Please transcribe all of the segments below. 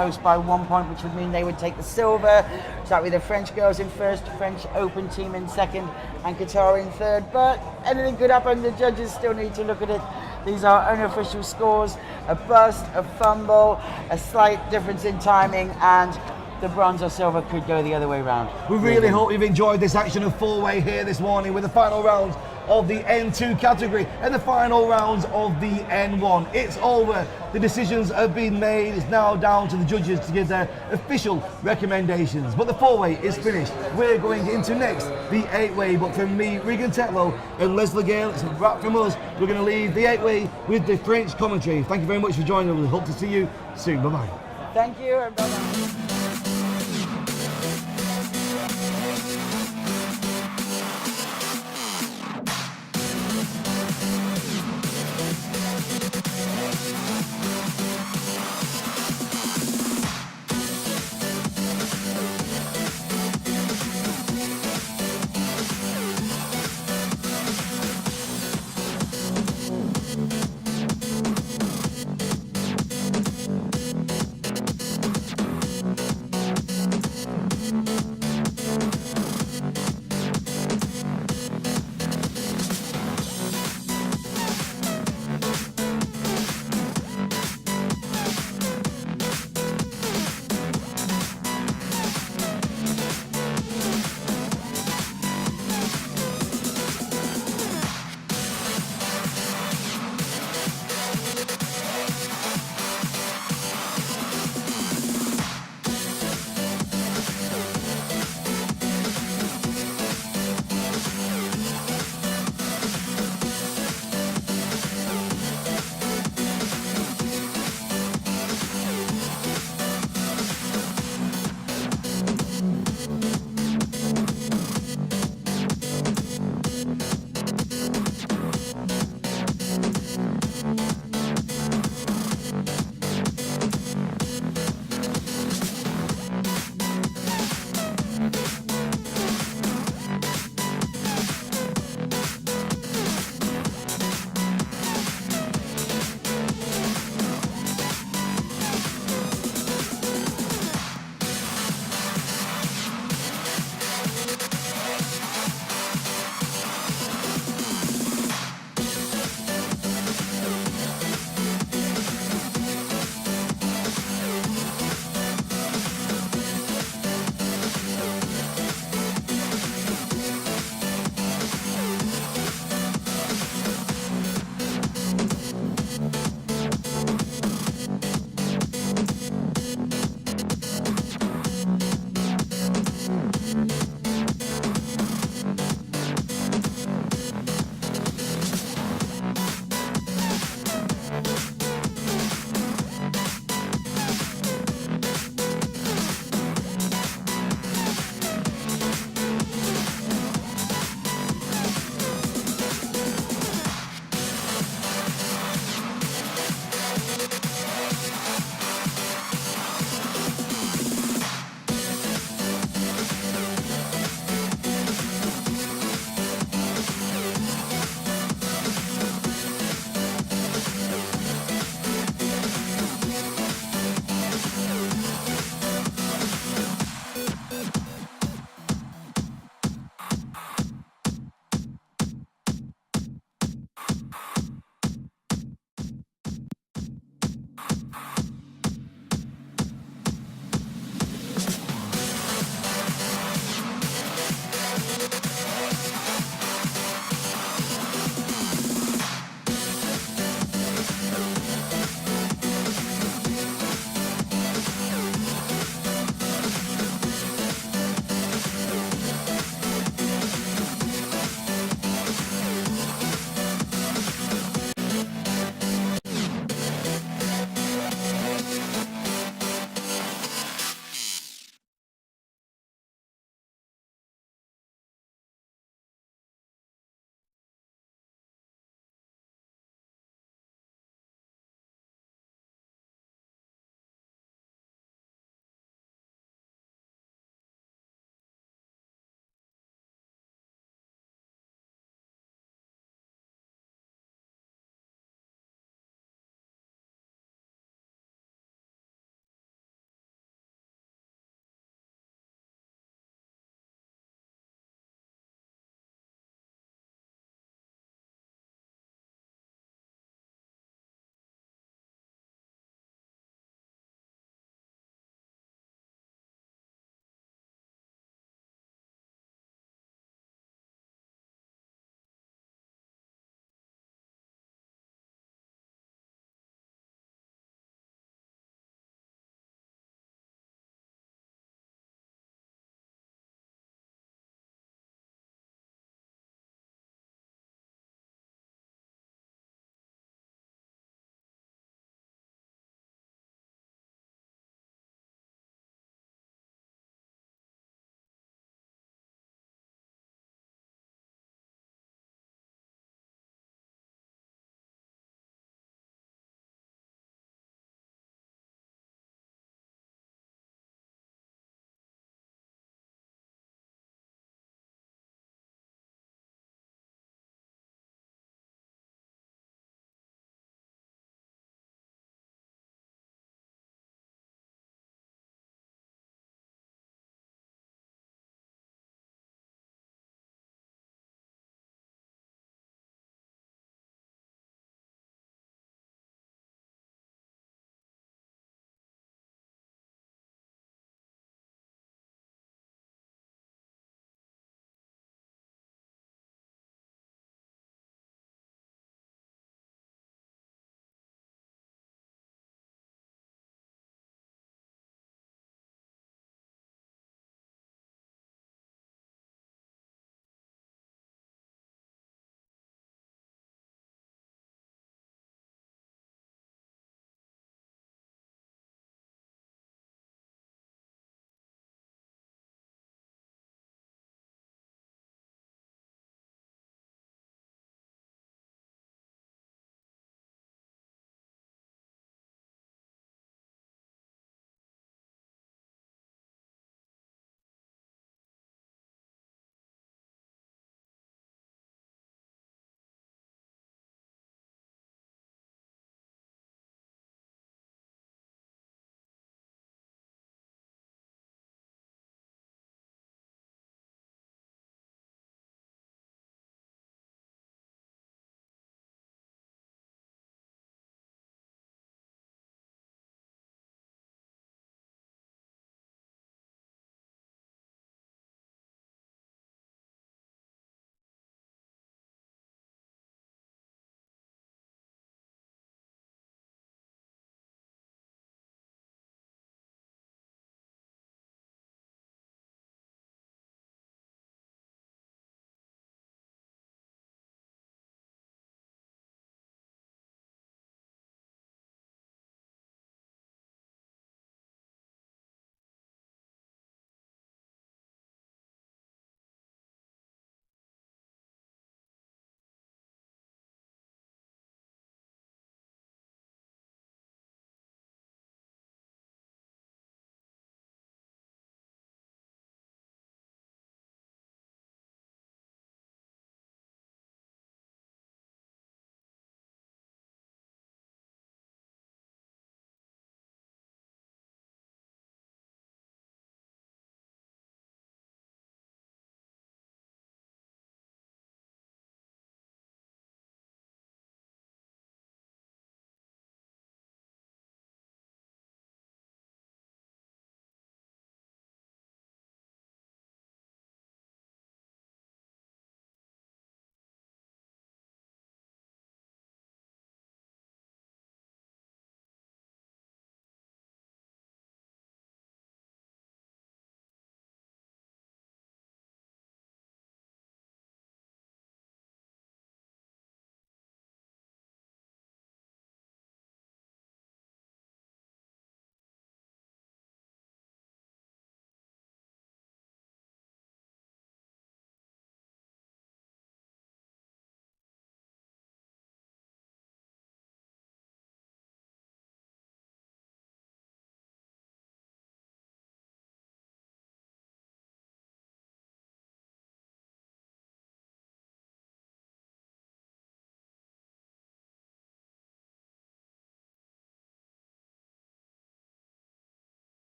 post by 1 point, which would mean they would take the silver. So that would be the French girls in first, French Open team in second, and Qatar in third. But anything could happen. The judges still need to look at it. These are unofficial scores: a bust, a fumble, a slight difference in timing, and the bronze or silver could go the other way round. We really hope you've enjoyed this action of four-way here this morning with the final rounds of the N2 category and the final rounds of the N1. It's over. The decisions have been made. It's now down to the judges to give their official recommendations. But the four-way is finished. We're going into next the eight-way. But from me, Regan Tetlow and Leslie Gale, it's a wrap from us. We're going to leave the eight-way with the French commentary. Thank you very much for joining us. We hope to see you soon. Bye-bye. Thank you, and bye-bye.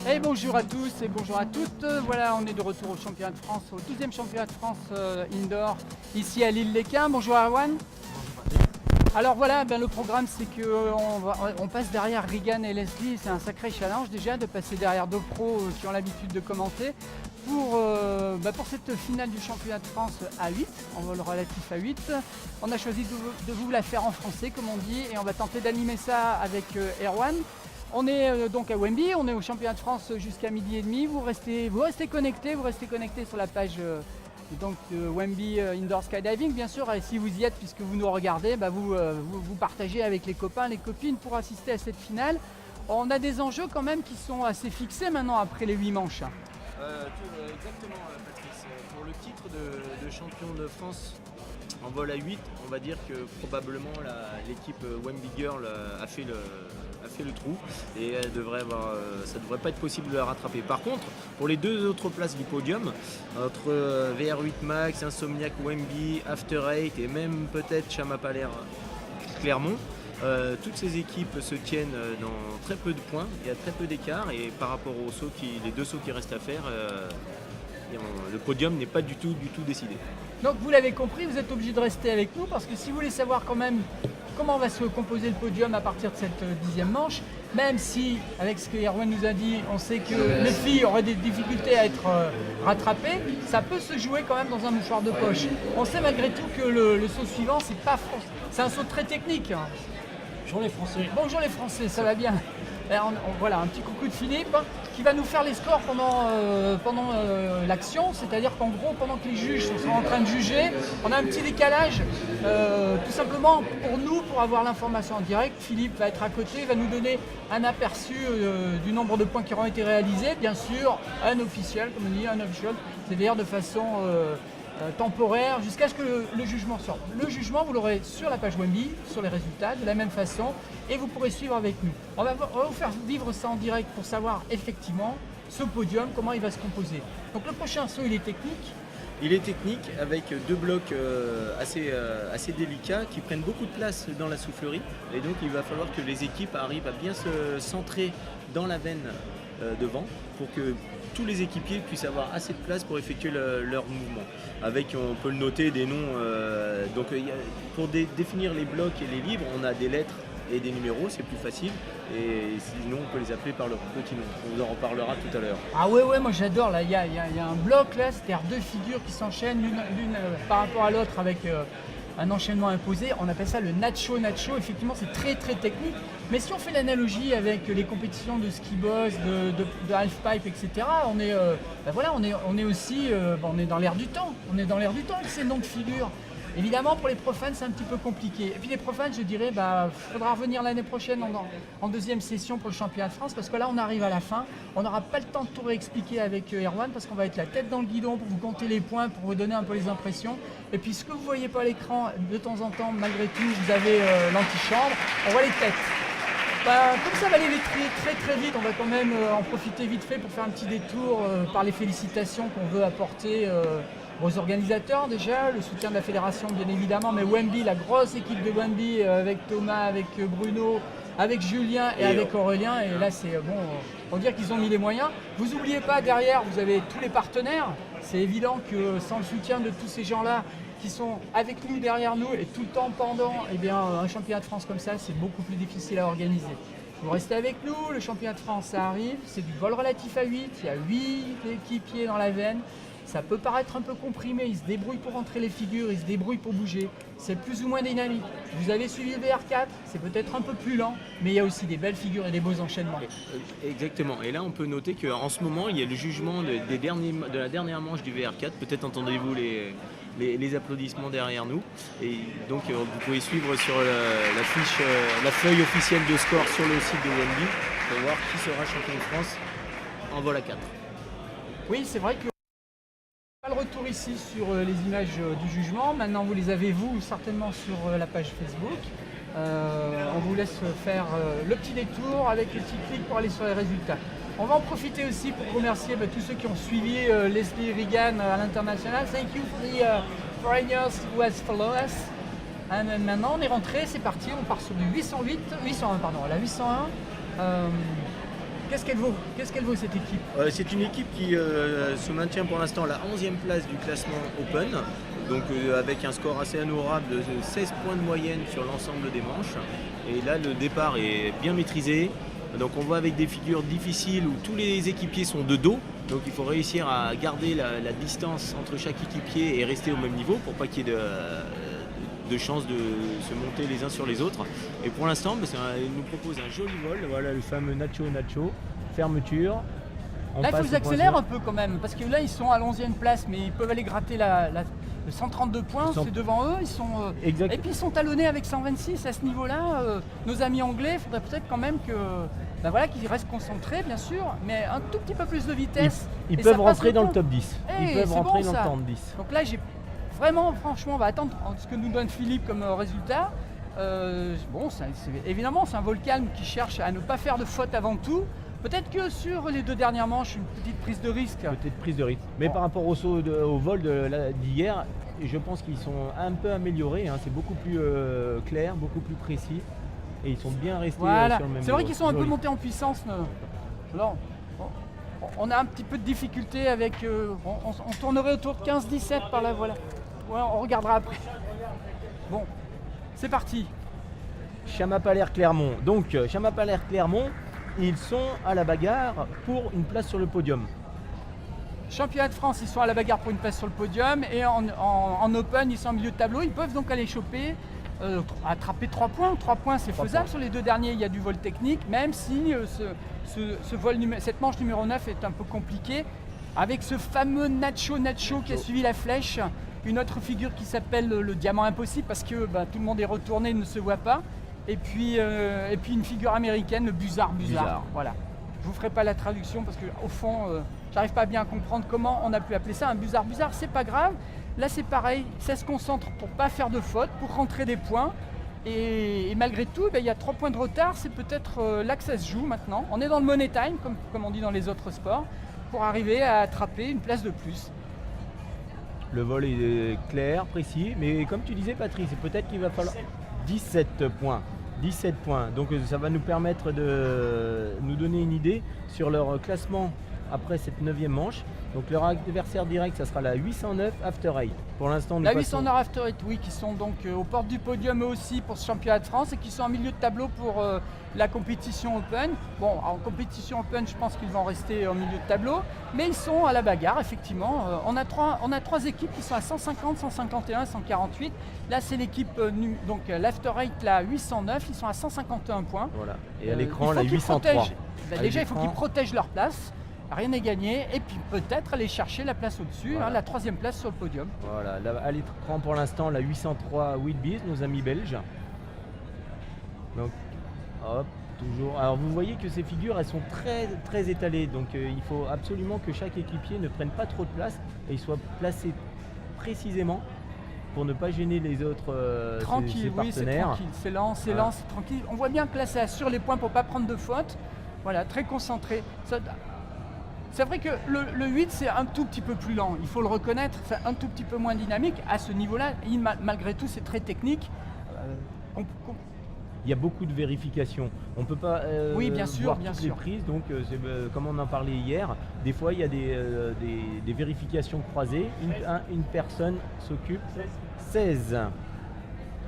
Et bonjour à tous et bonjour à toutes. Voilà, on est de retour au championnat de France, au 12e championnat de France indoor, ici à l'Île-les-Quins. Bonjour Erwan. Alors voilà, le programme c'est qu'on passe derrière Regan et Leslie. C'est un sacré challenge déjà de passer derrière deux pros qui ont l'habitude de commenter pour cette finale du championnat de France à 8, en vol relatif à 8. On a choisi de vous la faire en français comme on dit et on va tenter d'animer ça avec Erwan. On est donc à Wemby, on est au championnat de France jusqu'à 12h30. Vous restez connectés sur la page de Wemby Indoor Skydiving, bien sûr. Et si vous y êtes, puisque vous nous regardez, vous partagez avec les copains, les copines pour assister à cette finale. On a des enjeux quand même qui sont assez fixés maintenant après les 8 manches. Exactement, Patrice. Pour le titre de champion de France en vol à 8, on va dire que probablement l'équipe Wemby Girl a fait le trou et ça devrait pas être possible de la rattraper. Par contre, pour les deux autres places du podium, entre VR8 Max, Insomniac Wemby, After Eight et même peut-être Chama-Palaire Clermont, toutes ces équipes se tiennent dans très peu de points, il y a très peu d'écart et par rapport les deux sauts qui restent à faire, le podium n'est pas du tout décidé. Donc vous l'avez compris, vous êtes obligé de rester avec nous parce que si vous voulez savoir quand même comment va se composer le podium à partir de cette 10e manche, même si, avec ce que Erwan nous a dit, on sait que les filles auraient des difficultés à être rattrapées, ça peut se jouer quand même dans un mouchoir de poche. On sait malgré tout que le saut suivant, c'est un saut très technique. Bonjour les Français. Bonjour les Français, ça va bien. Voilà, un petit coucou de Philippe qui va nous faire les scores pendant l'action, c'est-à-dire qu'en gros, pendant que les juges sont en train de juger, on a un petit décalage, tout simplement pour nous, pour avoir l'information en direct. Philippe va être à côté, va nous donner un aperçu du nombre de points qui auront été réalisés, bien sûr, un officiel, comme on dit, un official, c'est-à-dire de façon temporaire jusqu'à ce que le jugement sorte. Le jugement, vous l'aurez sur la page Wemby, sur les résultats, de la même façon, et vous pourrez suivre avec nous. On va vous faire vivre ça en direct pour savoir effectivement ce podium, comment il va se composer. Donc le prochain saut, il est technique. Il est technique avec deux blocs assez délicats qui prennent beaucoup de place dans la soufflerie et donc il va falloir que les équipes arrivent à bien se centrer dans la veine devant pour que tous les équipiers puissent avoir assez de place pour effectuer leur mouvement. Avec, on peut le noter, des noms. Pour définir les blocs et les livres, on a des lettres et des numéros, c'est plus facile. Et sinon, on peut les appeler par leur petit nom. On vous en reparlera tout à l'heure. Ah ouais, moi j'adore. Là, il y a un bloc là, c'est-à-dire deux figures qui s'enchaînent l'une par rapport à l'autre avec un enchaînement imposé. On appelle ça le nacho. Effectivement, c'est très très technique. Mais si on fait l'analogie avec les compétitions de ski boss, de halfpipe, etc., on est aussi on est dans l'air du temps. On est dans l'air du temps avec ces noms de figures. Évidemment, pour les profanes, c'est un petit peu compliqué. Et puis les profanes, je dirais, faudra revenir l'année prochaine en deuxième session pour le championnat de France, parce que là, on arrive à la fin. On n'aura pas le temps de tout réexpliquer avec Erwan, parce qu'on va être la tête dans le guidon pour vous compter les points, pour vous donner un peu les impressions. Et puis, ce que vous ne voyez pas à l'écran, de temps en temps, malgré tout, vous avez l'antichambre. On voit les têtes. Comme ça va aller très très vite, on va quand même en profiter vite fait pour faire un petit détour par les félicitations qu'on veut apporter aux organisateurs déjà, le soutien de la fédération bien évidemment, mais Wemby, la grosse équipe de Wemby avec Thomas, avec Bruno, avec Julien et avec Aurélien, et là c'est bon, on dirait qu'ils ont mis les moyens. Vous n'oubliez pas, derrière vous avez tous les partenaires, c'est évident que sans le soutien de tous ces gens-là qui sont avec nous, derrière nous et tout le temps pendant, un championnat de France comme ça, c'est beaucoup plus difficile à organiser. Vous restez avec nous, le championnat de France ça arrive, c'est du vol relatif à 8, il y a 8 équipiers dans la veine. Ça peut paraître un peu comprimé, ils se débrouillent pour rentrer les figures, ils se débrouillent pour bouger. C'est plus ou moins dynamique. Vous avez suivi le VR4, c'est peut-être un peu plus lent, mais il y a aussi des belles figures et des beaux enchaînements. Exactement. Et là, on peut noter qu'en ce moment, il y a le jugement de la dernière manche du VR4. Peut-être entendez-vous les applaudissements derrière nous. Et donc, vous pouvez suivre sur la feuille officielle de score sur le site de Wemby pour voir qui sera champion de France en vol à 4. Oui, c'est vrai que le retour ici sur les images du jugement. Maintenant, vous les avez, vous, certainement sur la page Facebook. On vous laisse faire le petit détour avec le petit clic pour aller sur les résultats. On va en profiter aussi pour remercier tous ceux qui ont suivi Leslie Regan à l'international. Thank you for the foreigners who has followed us. Maintenant, on est rentré, c'est parti. On part sur du 801, pardon, la 801. Qu'est-ce qu'elle vaut cette équipe? C'est une équipe qui se maintient pour l'instant à la 11e place du classement Open, donc avec un score assez honorable de 16 points de moyenne sur l'ensemble des manches. Et là, le départ est bien maîtrisé. Donc on voit avec des figures difficiles où tous les équipiers sont de dos. Donc il faut réussir à garder la distance entre chaque équipier et rester au même niveau pour pas qu'il y ait de chance de se monter les uns sur les autres. Et pour l'instant, il nous propose un joli vol. Voilà le fameux Nacho, fermeture. Là, il faut qu'ils accélèrent un peu quand même, parce que là, ils sont à l'11e place, mais ils peuvent aller gratter le 132 points, c'est devant eux. Ils sont, et puis ils sont talonnés avec 126 à ce niveau-là. Nos amis anglais, il faudrait peut-être quand même qu'ils restent concentrés, bien sûr, mais un tout petit peu plus de vitesse. Ils peuvent rentrer dans le top 10. Ils peuvent rentrer dans le top 10. Donc là, franchement, on va attendre ce que nous donne Philippe comme résultat. Évidemment, c'est un vol calme qui cherche à ne pas faire de faute avant tout. Peut-être que sur les 2 dernières manches, une petite prise de risque. Peut-être prise de risque. Mais par rapport au vol d'hier, je pense qu'ils sont un peu améliorés. C'est beaucoup plus clair, beaucoup plus précis. Et ils sont bien restés sur le même niveau. C'est vrai qu'ils sont un peu montés en puissance. On a un petit peu de difficulté avec... on tournerait autour de 15-17 par là, voilà. Ouais, on regardera après. Bon, c'est parti. Chamapaler-Clermont. Donc, Chamapaler-Clermont, ils sont à la bagarre pour une place sur le podium. Championnat de France, ils sont à la bagarre pour une place sur le podium. Et en Open, ils sont en milieu de tableau. Ils peuvent donc aller choper, attraper 3 points. 3 points, c'est faisable. Sur les 2 derniers, il y a du vol technique, même si cette manche numéro 9 est un peu compliquée. Avec ce fameux Nacho qui a suivi la flèche. Une autre figure qui s'appelle le diamant impossible, parce que tout le monde est retourné, il ne se voit pas. Et puis une figure américaine, le Buzard. Voilà. Je vous ferai pas la traduction parce qu'au fond, j'arrive pas bien à comprendre comment on a pu appeler ça un Buzard. C'est pas grave. Là, c'est pareil. Ça se concentre pour pas faire de faute, pour rentrer des points. Et malgré tout, il y a 3 points de retard. C'est peut-être là que ça se joue maintenant. On est dans le money time, comme on dit dans les autres sports, pour arriver à attraper une place de plus. Le vol est clair, précis, mais comme tu disais Patrice, peut-être qu'il va falloir 17 points. 17 points, donc ça va nous permettre de nous donner une idée sur leur classement après cette 9e manche. Donc leur adversaire direct, ça sera la 809 After 8. Pour l'instant, la 809 After 8, oui, qui sont donc aux portes du podium eux aussi pour ce championnat de France et qui sont en milieu de tableau pour la compétition Open. Bon, en compétition Open, je pense qu'ils vont rester au milieu de tableau, mais ils sont à la bagarre, effectivement. On a 3 équipes qui sont à 150, 151, 148. Là, c'est l'équipe, donc l'After 8, la 809, ils sont à 151 points. Voilà. Et à l'écran, la 803. Déjà, il faut qu'ils protègent leur place. Rien n'est gagné, et puis peut-être aller chercher la place au-dessus, voilà. La 3e place sur le podium. Voilà, là, à l'écran pour l'instant la 803 Wildebeest, nos amis belges. Donc, hop, toujours. Alors vous voyez que ces figures, elles sont très étalées, donc il faut absolument que chaque équipier ne prenne pas trop de place et il soit placé précisément pour ne pas gêner les autres tranquille, ses partenaires. Oui, c'est tranquille, c'est lent, c'est tranquille. On voit bien que là, ça assure les points pour ne pas prendre de faute. Voilà, très concentré. C'est vrai que le 8, c'est un tout petit peu plus lent, il faut le reconnaître, c'est un tout petit peu moins dynamique. À ce niveau-là, malgré tout, c'est très technique. Il y a beaucoup de vérifications. On ne peut pas oui, bien sûr, voir toutes les prises, donc comme on en parlait hier, des fois il y a des vérifications croisées. Une personne s'occupe 16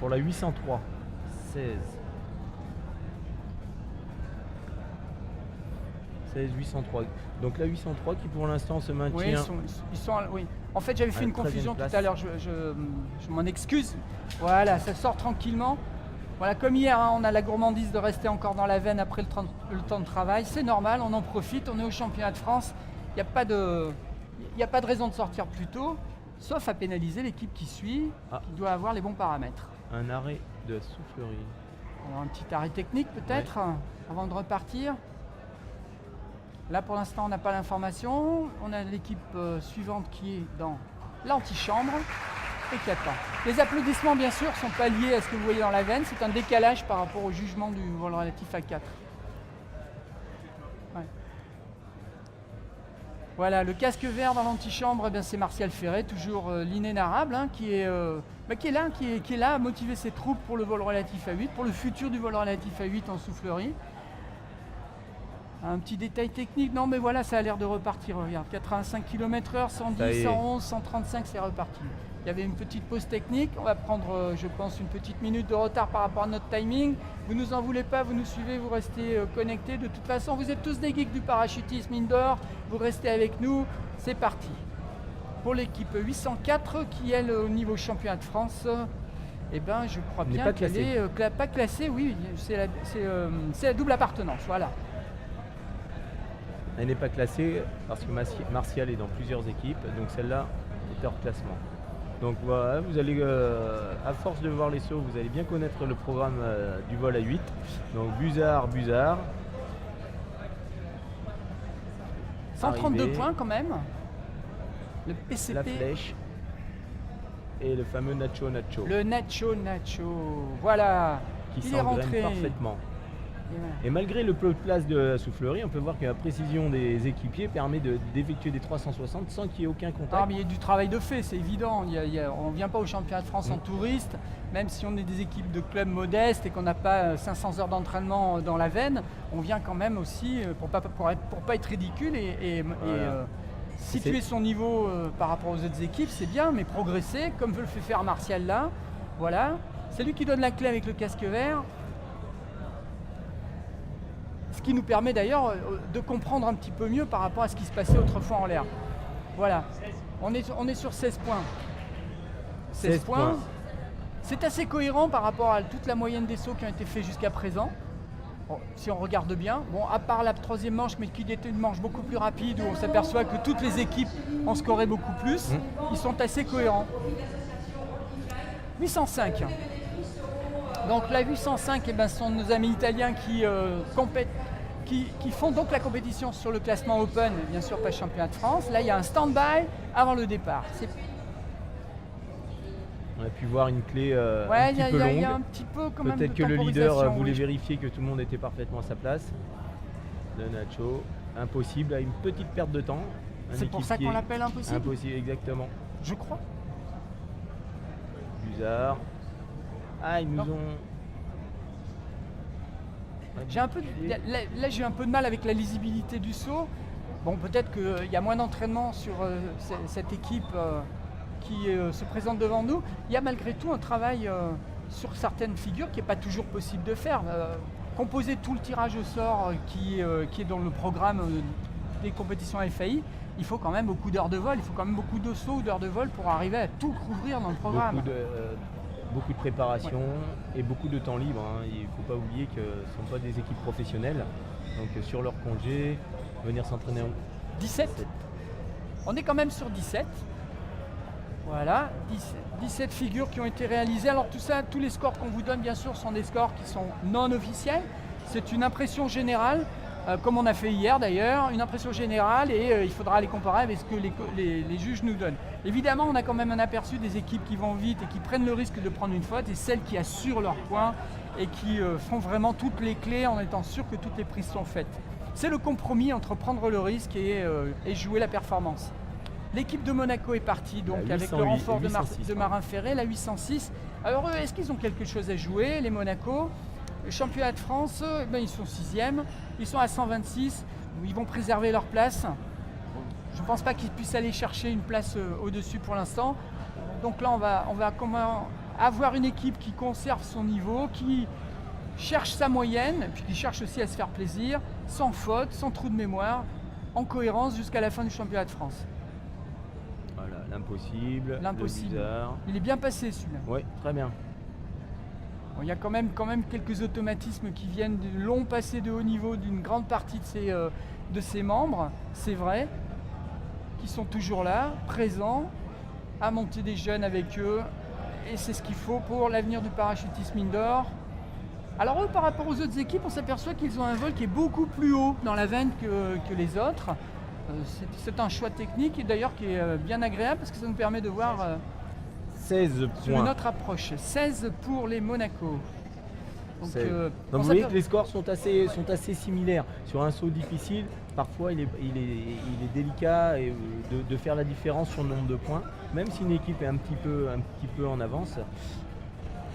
pour la 803. 16. 803. Donc la 803 qui pour l'instant se maintient. Oui, oui. En fait, j'avais fait une confusion tout à l'heure, je m'en excuse. Voilà, ça sort tranquillement. Voilà, comme hier, on a la gourmandise de rester encore dans la veine après le temps de travail. C'est normal, on en profite, on est au championnat de France. Il n'y a pas de raison de sortir plus tôt, sauf à pénaliser l'équipe qui suit, qui doit avoir les bons paramètres. Un arrêt de la soufflerie. Alors, un petit arrêt technique peut-être, avant de repartir. Là, pour l'instant, on n'a pas l'information. On a l'équipe suivante qui est dans l'antichambre et qui attend. Les applaudissements, bien sûr, ne sont pas liés à ce que vous voyez dans la veine. C'est un décalage par rapport au jugement du vol relatif à 4. Ouais. Voilà, le casque vert dans l'antichambre, c'est Martial Ferret, toujours l'inénarrable, qui est là à motiver ses troupes pour le vol relatif à 8, pour le futur du vol relatif à 8 en soufflerie. Un petit détail technique, non mais voilà, ça a l'air de repartir. Regarde, 85 km/h, Ça y 110, est. 111, 135, c'est reparti. Il y avait une petite pause technique. On va prendre, je pense, une petite minute de retard par rapport à notre timing. Vous nous en voulez pas, vous nous suivez, vous restez connectés. De toute façon, vous êtes tous des geeks du parachutisme indoor. Vous restez avec nous. C'est parti. Pour l'équipe 804 qui est au niveau championnat de France, eh ben, je crois Elle n'est bien pas qu'elle classée. est pas classée. Oui, c'est la double appartenance. Voilà. Elle n'est pas classée parce que Martial est dans plusieurs équipes, donc celle-là est hors classement. Donc voilà, vous allez, à force de voir les sauts, vous allez bien connaître le programme du vol à 8. Donc Buzard. 132 Arrivé. points quand même. Le PCP. La flèche et le fameux Nacho. Le Nacho. Voilà. Qui Il est rentré. s'engraine parfaitement. Et voilà. Et malgré le peu de place de la soufflerie, on peut voir que la précision des équipiers permet d'effectuer des 360 sans qu'il y ait aucun Ah, contact. mais il y a du travail de fait, c'est évident. On ne vient pas au championnat de France en touriste, même si on est des équipes de clubs modestes et qu'on n'a pas 500 heures d'entraînement dans la veine, on vient quand même aussi pour pas être ridicule et situer son niveau par rapport aux autres équipes, c'est bien, mais progresser, comme veut le faire Martial là. Voilà. C'est lui qui donne la clé avec le casque vert. Ce qui nous permet d'ailleurs de comprendre un petit peu mieux par rapport à ce qui se passait autrefois en l'air. Voilà, on est sur 16 points. 16 points. C'est assez cohérent par rapport à toute la moyenne des sauts qui ont été faits jusqu'à présent. Bon, si on regarde bien, bon, à part la troisième manche, mais qui était une manche beaucoup plus rapide, où on s'aperçoit que toutes les équipes ont scoré beaucoup plus, ils sont assez cohérents. 805. Donc la 805, eh ben, ce sont nos amis italiens qui font donc la compétition sur le classement Open, bien sûr pas championnat de France. Là, il y a un stand-by avant le départ. On a pu voir une clé Ouais, un petit peu il y a un longue. petit peu quand même de Peut-être que le leader temporisation, voulait oui. vérifier que tout le monde était parfaitement à sa place. Le Nacho, impossible, à une petite perte de temps. Un C'est pour ça équipier qu'on l'appelle impossible. Impossible, exactement. Je crois. Buzard. Ah, ils nous Non. ont... J'ai un peu, là, j'ai un peu de mal avec la lisibilité du saut. Bon, peut-être qu'il y a moins d'entraînement sur cette équipe qui se présente devant nous. Il y a malgré tout un travail sur certaines figures qui n'est pas toujours possible de faire. Composer tout le tirage au sort qui est dans le programme des compétitions FAI, il faut quand même beaucoup d'heures de vol, il faut quand même beaucoup de sauts ou d'heures de vol pour arriver à tout couvrir dans le programme. Beaucoup de préparation et beaucoup de temps libre. Hein. Il ne faut pas oublier que ce ne sont pas des équipes professionnelles. Donc sur leur congé, venir s'entraîner en 17. On est quand même sur 17. Voilà, 17 figures qui ont été réalisées. Alors tout ça, tous les scores qu'on vous donne, bien sûr, sont des scores qui sont non officiels. C'est une impression générale, comme on a fait hier d'ailleurs, une impression générale et il faudra les comparer avec ce que les juges nous donnent. Évidemment, on a quand même un aperçu des équipes qui vont vite et qui prennent le risque de prendre une faute et celles qui assurent leur point et qui font vraiment toutes les clés en étant sûr que toutes les prises sont faites. C'est le compromis entre prendre le risque et jouer la performance. L'équipe de Monaco est partie donc La avec le 808, renfort de 806, Marin Ferré, la 806. Alors eux, est-ce qu'ils ont quelque chose à jouer, les Monaco? Le championnat de France, ben, ils sont 6e, ils sont à 126, ils vont préserver leur place. Je ne pense pas qu'ils puissent aller chercher une place au-dessus pour l'instant. Donc là, on va avoir une équipe qui conserve son niveau, qui cherche sa moyenne, puis qui cherche aussi à se faire plaisir, sans faute, sans trou de mémoire, en cohérence jusqu'à la fin du championnat de France. Voilà, l'impossible. L'impossible. Le Buzard. Il est bien passé celui-là. Oui, très bien. Bon, il y a quand même quelques automatismes qui viennent du long passé de haut niveau d'une grande partie de ses membres, c'est vrai, qui sont toujours là, présents, à monter des jeunes avec eux, et c'est ce qu'il faut pour l'avenir du parachutisme indoor. Alors eux, par rapport aux autres équipes, on s'aperçoit qu'ils ont un vol qui est beaucoup plus haut dans la veine que les autres. C'est un choix technique et d'ailleurs qui est bien agréable parce que ça nous permet de voir 16 sur une points. autre approche. 16 pour les Monaco. Donc, 16. on Donc vous voyez s'aperçoit- que les scores sont assez similaires. Sur un saut difficile, parfois il est délicat de faire la différence sur le nombre de points. Même si une équipe est un petit peu en avance,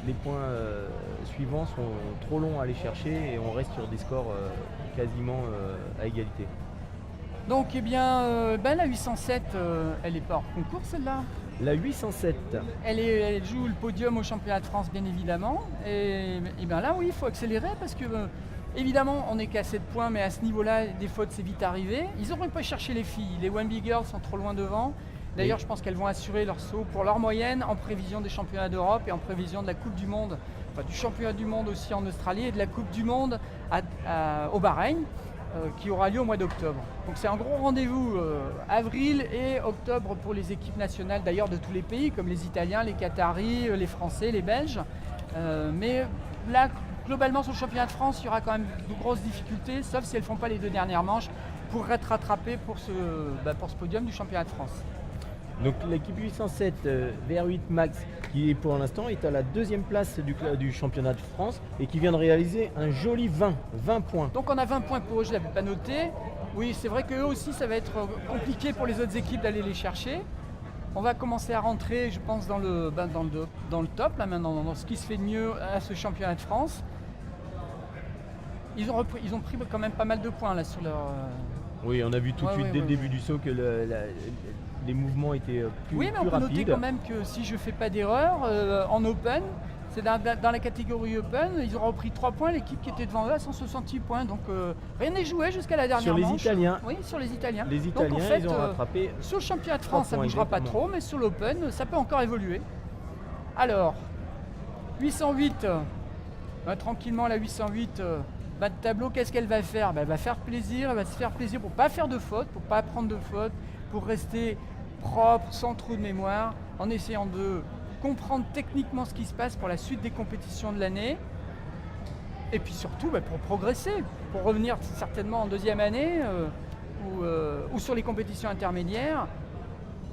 les points suivants sont trop longs à aller chercher et on reste sur des scores quasiment à égalité. Donc, eh bien, la 807, elle est pas hors concours, celle-là. La 807, Elle joue le podium au championnat de France, bien évidemment. Et bien là, oui, il faut accélérer parce que, évidemment, on n'est qu'à 7 points, mais à ce niveau-là, des fautes, c'est vite arrivé. Ils n'auront pas cherché les filles. Les Wemby Girls sont trop loin devant. D'ailleurs, je pense qu'elles vont assurer leur saut pour leur moyenne en prévision des championnats d'Europe et en prévision de la Coupe du Monde, enfin du championnat du monde aussi en Australie et de la Coupe du Monde au Bahreïn. Qui aura lieu au mois d'octobre. Donc c'est un gros rendez-vous avril et octobre pour les équipes nationales d'ailleurs de tous les pays comme les Italiens, les Qataris, les Français, les Belges. Mais là, globalement sur le championnat de France, il y aura quand même de grosses difficultés, sauf si elles ne font pas les 2 dernières manches pour être rattrapées pour ce podium du championnat de France. donc l'équipe 807 VR8 Max qui pour l'instant est à la 2e place du championnat de France et qui vient de réaliser un joli 20 points. Donc on a 20 points pour eux, je ne l'avais pas noté. Oui, c'est vrai qu'eux aussi, ça va être compliqué pour les autres équipes d'aller les chercher. On va commencer à rentrer, je pense, dans le top, là maintenant, dans ce qui se fait de mieux à ce championnat de France. Ils ont pris quand même pas mal de points là sur leur... Oui, on a vu tout de suite dès le début du saut que les mouvements étaient plus Oui, mais on peut rapides. noter quand même que si je ne fais pas d'erreur, en Open, c'est dans la catégorie Open, ils auront pris 3 points, l'équipe qui était devant eux à 168 points. Donc rien n'est joué jusqu'à la dernière Sur les manche. Italiens. Oui, sur les Italiens. Les Italiens, donc, en fait, ils ont rattrapé. Sur le championnat de 3 France, ça ne points, bougera pas exactement. trop, mais sur l'Open, ça peut encore évoluer. Alors, 808, tranquillement la 808, bas de tableau, qu'est-ce qu'elle va faire ? Elle va faire plaisir, elle va se faire plaisir pour ne pas faire de faute, pour ne pas prendre de faute, pour rester propre, sans trou de mémoire, en essayant de comprendre techniquement ce qui se passe pour la suite des compétitions de l'année. Et puis surtout pour progresser, pour revenir certainement en 2e année ou sur les compétitions intermédiaires.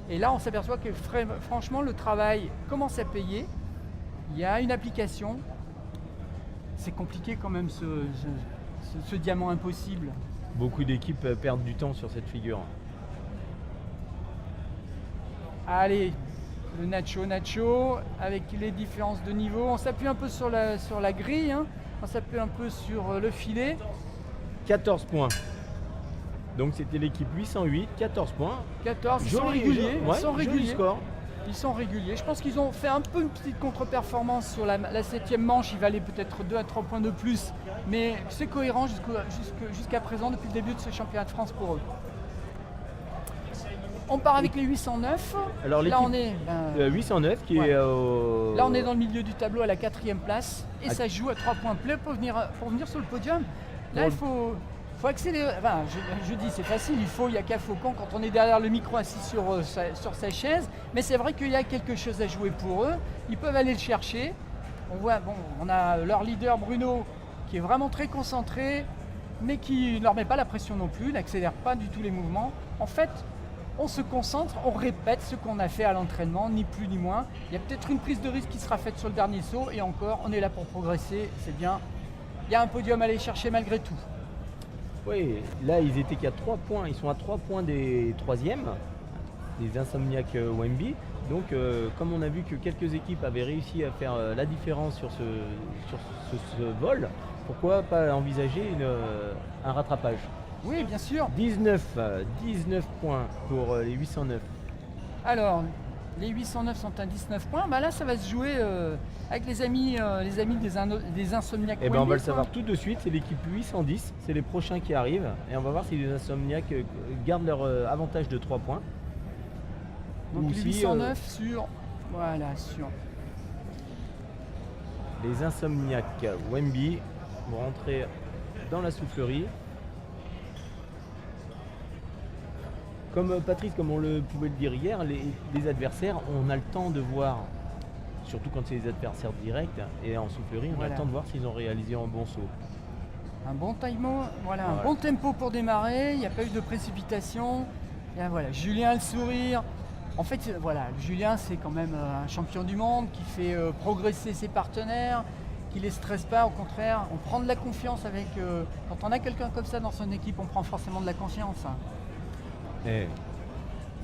Et là, on s'aperçoit que franchement, le travail commence à payer. Il y a une application. C'est compliqué quand même ce diamant impossible. Beaucoup d'équipes perdent du temps sur cette figure. Allez, le Nacho, avec les différences de niveau. On s'appuie un peu sur la grille, hein. On s'appuie un peu sur le filet. 14 points. Donc c'était l'équipe 808, 14 points. 14, ils sont réguliers. Ouais, Ils sont joli réguliers. score. Ils sont réguliers. Je pense qu'ils ont fait un peu une petite contre-performance sur la 7e manche. Il valait peut-être 2 à 3 points de plus. Mais c'est cohérent jusqu'à présent, depuis le début de ce championnat de France pour eux. On part avec les 809. Alors, là, l'équipe- on est... 809 qui Ouais. est au... Là, on est dans le milieu du tableau à la 4e place. Et ça joue à 3 points près pour venir sur le podium. Là, il faut accélérer. Enfin, je dis, c'est facile. Il y a qu'à Faucon quand on est derrière le micro assis sur sa chaise. Mais c'est vrai qu'il y a quelque chose à jouer pour eux. Ils peuvent aller le chercher. On voit, on a leur leader Bruno qui est vraiment très concentré, mais qui ne leur met pas la pression non plus, n'accélère pas du tout les mouvements. En fait, on se concentre, on répète ce qu'on a fait à l'entraînement, ni plus ni moins. Il y a peut-être une prise de risque qui sera faite sur le dernier saut, et encore, on est là pour progresser, c'est bien. Il y a un podium à aller chercher malgré tout. Oui, là ils étaient qu'à 3 points, ils sont à 3 points des 3e, des Insomniac Wemby. Donc comme on a vu que quelques équipes avaient réussi à faire la différence sur ce vol, pourquoi pas envisager un rattrapage. Oui, bien sûr. 19 points pour les 809. Alors, les 809 sont à 19 points. Là, ça va se jouer avec les amis des Insomniac. Et ben on va le Wemby, savoir quoi. tout de suite, c'est l'équipe 810, c'est les prochains qui arrivent. Et on va voir si les Insomniac gardent leur avantage de 3 points. Donc Ou les si, 809 sur... Voilà, sur... Les Insomniac Wemby vont rentrer dans la soufflerie. Comme Patrice, comme on le pouvait le dire hier, les adversaires, on a le temps de voir, surtout quand c'est les adversaires directs, et en soufflerie, on a Voilà. le temps de voir s'ils ont réalisé un bon saut. Un bon timing, voilà, un Voilà. bon tempo pour démarrer, il n'y a pas eu de précipitation. Et voilà, Julien a le sourire. En fait, voilà, Julien c'est quand même un champion du monde qui fait progresser ses partenaires, qui ne les stresse pas, au contraire, on prend de la confiance avec... quand on a quelqu'un comme ça dans son équipe, on prend forcément de la confiance. Hein. Et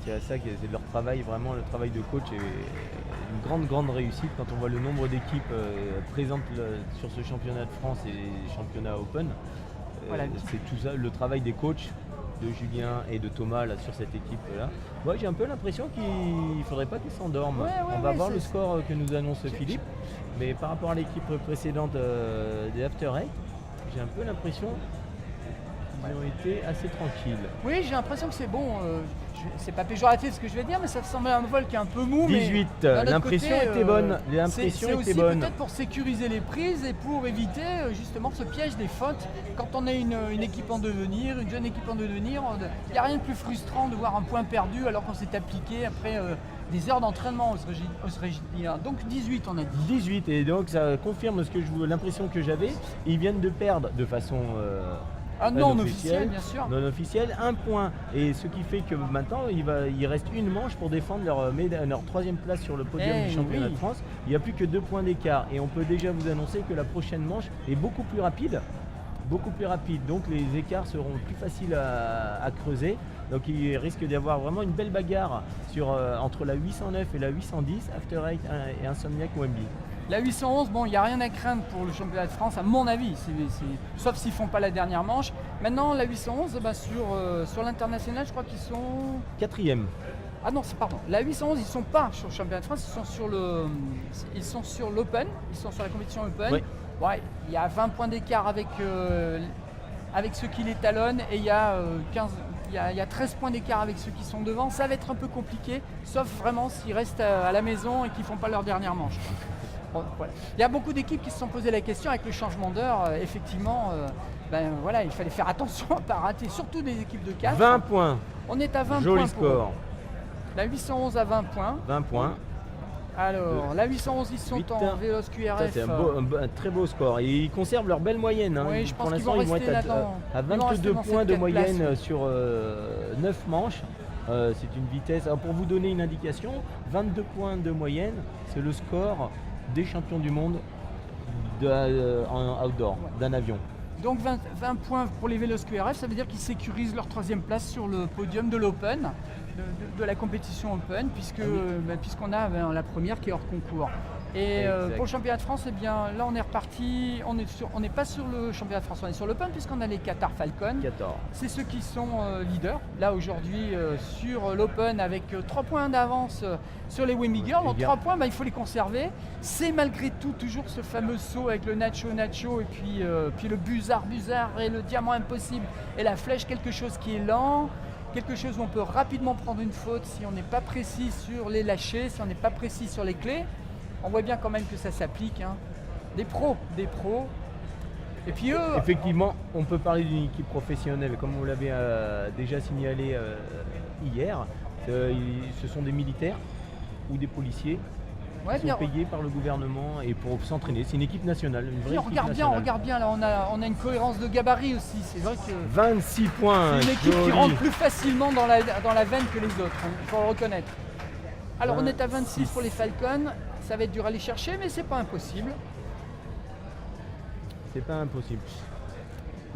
c'est ça que c'est leur travail, vraiment le travail de coach est une grande réussite quand on voit le nombre d'équipes présentes sur ce championnat de France et les championnats Open. Voilà. C'est tout ça, le travail des coachs, de Julien et de Thomas là, sur cette équipe-là. Moi, j'ai un peu l'impression qu'il ne faudrait pas qu'ils s'endorment. On va voir le score que nous annonce Philippe, mais par rapport à l'équipe précédente des After Eight, j'ai un peu l'impression qu'ils ont été assez tranquilles. Oui, j'ai l'impression que c'est bon. C'est pas péjoratif ce que je vais dire, mais ça semble un vol qui est un peu mou. 18, mais l'impression était bonne. L'impression c'est était aussi bonne. peut-être pour sécuriser les prises et pour éviter justement ce piège des fautes. Quand on est une équipe en devenir, une jeune équipe en devenir, il n'y a rien de plus frustrant de voir un point perdu alors qu'on s'est appliqué après des heures d'entraînement, on se dire. Donc 18 on a dit. 18, et donc ça confirme l'impression que j'avais. Ils viennent de perdre de façon non officielle, bien sûr. Non officielle, un point. Et ce qui fait que maintenant, il reste une manche pour défendre leur troisième place sur le podium du championnat de France. Il n'y a plus que 2 points d'écart. Et on peut déjà vous annoncer que la prochaine manche est beaucoup plus rapide. Donc les écarts seront plus faciles à creuser. Donc il risque d'y avoir vraiment une belle bagarre entre la 809 et la 810, After Eight et Insomniac Wembley. La 811, bon, il n'y a rien à craindre pour le championnat de France, à mon avis, sauf s'ils ne font pas la dernière manche. Maintenant, la 811, sur l'international, je crois qu'ils sont... 4e. Ah non, pardon. La 811, ils ne sont pas sur le championnat de France, ils sont sur l'Open, ils sont sur la compétition Open. Oui. Ouais, il y a 20 points d'écart avec ceux qui les talonnent et il y a 13 points d'écart avec ceux qui sont devant. Ça va être un peu compliqué, sauf vraiment s'ils restent à la maison et qu'ils ne font pas leur dernière manche. Bon, voilà. Il y a beaucoup d'équipes qui se sont posé la question avec le changement d'heure. Effectivement, il fallait faire attention à ne pas rater, surtout des équipes de 4. 20 points. On est à 20 Joli points. score. La 811 à 20 points. 20 points. Alors, la 811, ils sont 8. en Vélos QRF. C'est un très beau score. Et ils conservent leur belle moyenne. Oui, je pense pour qu'ils l'instant, vont ils vont rester être là-dedans. à Ils vont 22 rester dans points cette de 4 moyenne places. sur 9 manches. C'est une vitesse. Alors, pour vous donner une indication, 22 points de moyenne, c'est le score des champions du monde en outdoor, d'un avion. Donc 20 points pour les Vélos QRF, ça veut dire qu'ils sécurisent leur 3e place sur le podium de l'Open, de la compétition Open, puisqu'on a la première qui est hors concours. Et pour le championnat de France, eh bien, là on est reparti, on n'est pas sur le championnat de France, on est sur l'Open puisqu'on a les Qatar Falcons. 14. C'est ceux qui sont leaders, là aujourd'hui sur l'Open avec 3 points d'avance sur les Wembley Girls. Donc 3 points, il faut les conserver. C'est malgré tout toujours ce fameux saut avec le Nacho et puis le Buzard et le Diamant Impossible et la flèche, quelque chose qui est lent. Quelque chose où on peut rapidement prendre une faute si on n'est pas précis sur les lâchers, si on n'est pas précis sur les clés. On voit bien quand même que ça s'applique. Hein. Des pros. Et puis eux... Effectivement, on peut parler d'une équipe professionnelle, comme vous l'avez déjà signalé hier. Ce sont des militaires ou des policiers qui sont payés par le gouvernement et pour s'entraîner. C'est une équipe nationale, une vraie équipe nationale. On regarde bien, là on a une cohérence de gabarit aussi. C'est vrai que 26 points. C'est une équipe qui rentre plus facilement dans la veine que les autres, il faut le reconnaître. Alors on est à 26 pour les Falcons. Ça va être dur à aller chercher, mais c'est pas impossible. C'est pas impossible.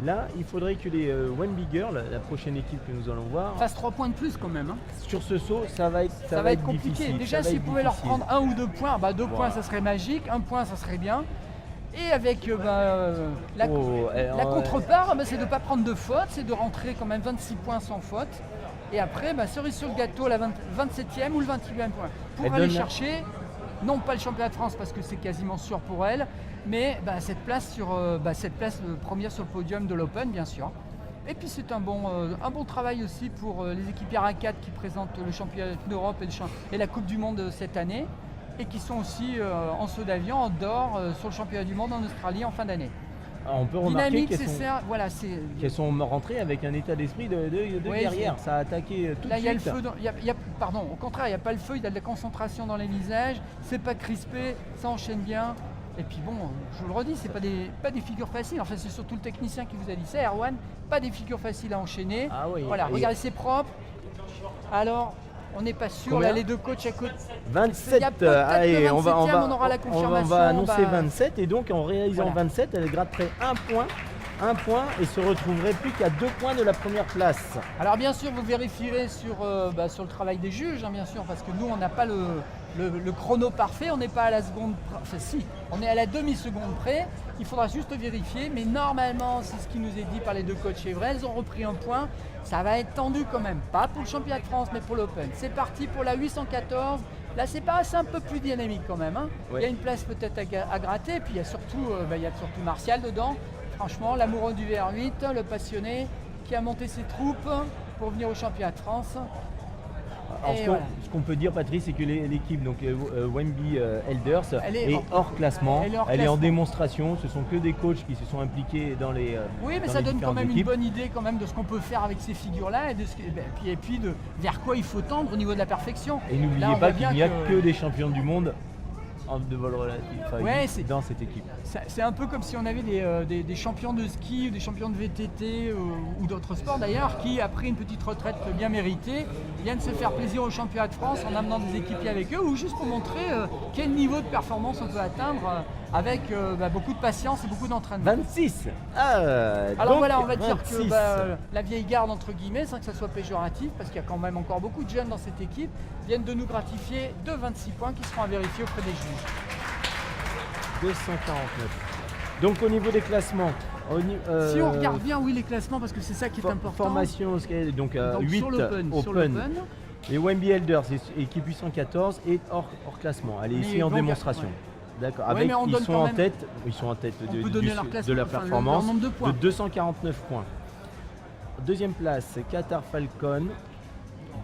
Là, il faudrait que les Wembley Girls, la prochaine équipe que nous allons voir, fassent 3 points de plus quand même. Hein. Sur ce saut, ça va être compliqué. Difficile. Déjà, s'ils pouvaient leur prendre 1 ou 2 points, 2 points ça serait magique, 1 point ça serait bien. Et avec la contrepart, c'est de ne pas prendre de faute, c'est de rentrer quand même 26 points sans faute. Et après, cerise sur le gâteau, la 27e ou le 21e point. Pour aller chercher, non pas le championnat de France parce que c'est quasiment sûr pour elle, mais cette place première sur le podium de l'Open, bien sûr. Et puis c'est un bon travail aussi pour les équipières A4 qui présentent le championnat d'Europe et la Coupe du Monde cette année, et qui sont aussi en saut d'avion, en dehors, sur le championnat du monde en Australie en fin d'année. On peut remarquer qu'elles sont rentrées avec un état d'esprit de guerrière. Ça a attaqué tout de suite. Il y a le feu, au contraire, il n'y a pas le feu, il y a de la concentration dans les visages, c'est pas crispé, ça enchaîne bien. Et puis bon, je vous le redis, c'est pas des figures faciles. Enfin, c'est surtout le technicien qui vous a dit ça, Erwan. Pas des figures faciles à enchaîner. Ah oui. Voilà, regardez, c'est propre. Alors, on n'est pas sûr. Combien ? Là, les deux coachs à côté. 27. Allez, on aura la confirmation. va annoncer 27. Et donc, en réalisant 27, elle gratterait 1 point 1 point et se retrouverait plus qu'à 2 points de la première place. Alors bien sûr, vous vérifierez sur le travail des juges, hein, bien sûr, parce que nous, on n'a pas le chrono parfait, on n'est pas à la seconde, enfin si, on est à la demi-seconde près, il faudra juste vérifier, mais normalement, c'est ce qui nous est dit par les deux coachs Chevret, ils ont repris un point, ça va être tendu quand même, pas pour le championnat de France, mais pour l'Open. C'est parti pour la 814, là c'est un peu plus dynamique quand même, hein. Ouais. Il y a une place peut-être à gratter, et puis il y a surtout Martial dedans, franchement, l'amoureux du VR8, le passionné, qui a monté ses troupes pour venir au championnat de France. Alors, Et ce qu'on peut dire, Patrice, c'est que l'équipe, donc Wemby Elders, Elle est est hors classement. elle est hors Elle est en classement. démonstration. Ce sont que des coachs qui se sont impliqués dans les. Oui, mais dans ça les donne quand différentes même une équipes. bonne idée quand même de ce qu'on peut faire avec ces figures-là et puis de vers quoi il faut tendre au niveau de la perfection. Et Là, n'oubliez on pas voit qu'il bien n'y a que des champions du monde de vol relatif Ouais, c'est- dans cette équipe. C'est un peu comme si on avait des champions de ski ou des champions de VTT ou d'autres sports d'ailleurs qui, après une petite retraite bien méritée, viennent se faire plaisir au championnat de France en amenant des équipiers avec eux ou juste pour montrer quel niveau de performance on peut atteindre avec beaucoup de patience et beaucoup d'entraînement. 26. Alors Donc, voilà, on va dire 26. que la vieille garde, entre guillemets, sans que ça soit péjoratif, parce qu'il y a quand même encore beaucoup de jeunes dans cette équipe, viennent de nous gratifier de 26 points qui seront à vérifier auprès des juges. 249. Donc au niveau des classements, Si on regarde bien, oui, les classements, parce que c'est ça qui est important. Formation, donc, Donc 8 sur l'Open, Et Wemby Elders, équipe 814, est hors classement. Elle est Mais ici en donc, démonstration. ouais. D'accord. Ouais, Avec, mais on donne quand même- ils sont en tête On de, peut donner leur classement, de la enfin, performance leur nombre de points. 249 points. Deuxième place, c'est Qatar Falcon,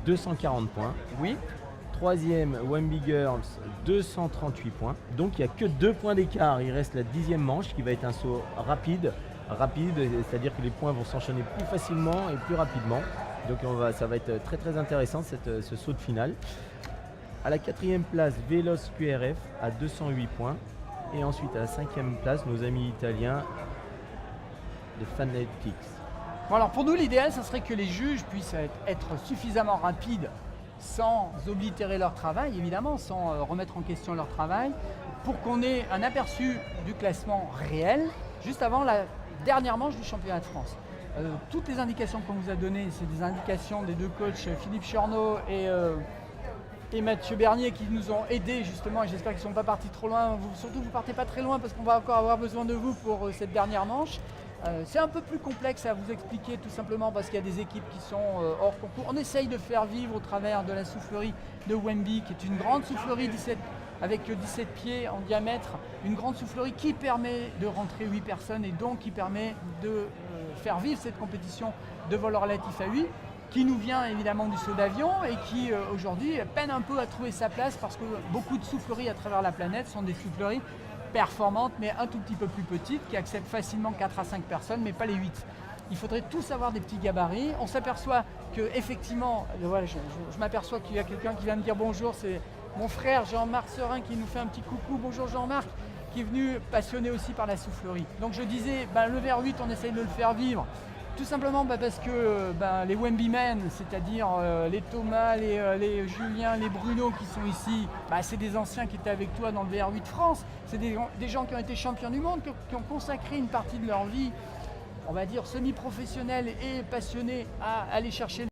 240 points. Oui. Troisième, Wemby Girls, 238 points. Donc il n'y a que 2 points d'écart. Il reste la 10e manche qui va être un saut rapide, c'est-à-dire que les points vont s'enchaîner plus facilement et plus rapidement. Donc ça va être très très intéressant ce saut de finale. À la 4e place, Veloz QRF à 208 points. Et ensuite à la 5e place, nos amis italiens de Fanatics. Bon, alors pour nous, l'idéal, ce serait que les juges puissent être suffisamment rapides sans oblitérer leur travail, évidemment, sans remettre en question leur travail, pour qu'on ait un aperçu du classement réel juste avant la dernière manche du championnat de France. Toutes les indications qu'on vous a données, c'est des indications des deux coachs Philippe Chorneau et Mathieu Bernier qui nous ont aidés justement, et j'espère qu'ils ne sont pas partis trop loin. Surtout, vous ne partez pas très loin parce qu'on va encore avoir besoin de vous pour cette dernière manche. C'est un peu plus complexe à vous expliquer tout simplement parce qu'il y a des équipes qui sont hors concours. On essaye de faire vivre au travers de la soufflerie de Wemby, qui est une grande soufflerie avec 17 pieds en diamètre, une grande soufflerie qui permet de rentrer 8 personnes et donc qui permet de faire vivre cette compétition de vol relatif à 8, qui nous vient évidemment du saut d'avion et qui aujourd'hui peine un peu à trouver sa place parce que beaucoup de souffleries à travers la planète sont des souffleries performantes mais un tout petit peu plus petites qui acceptent facilement 4 à 5 personnes mais pas les 8. Il faudrait tous avoir des petits gabarits. On s'aperçoit que effectivement, voilà, je m'aperçois qu'il y a quelqu'un qui vient me dire bonjour, c'est mon frère Jean-Marc Serin qui nous fait un petit coucou. Bonjour Jean-Marc, qui est venu passionné aussi par la soufflerie. Donc je disais, le VR8, on essaye de le faire vivre. Tout simplement parce que les Wemby Men, c'est-à-dire les Thomas, les Julien, les Bruno qui sont ici, c'est des anciens qui étaient avec toi dans le VR8 France. C'est des gens qui ont été champions du monde, qui ont consacré une partie de leur vie, on va dire semi-professionnelle et passionnée à aller chercher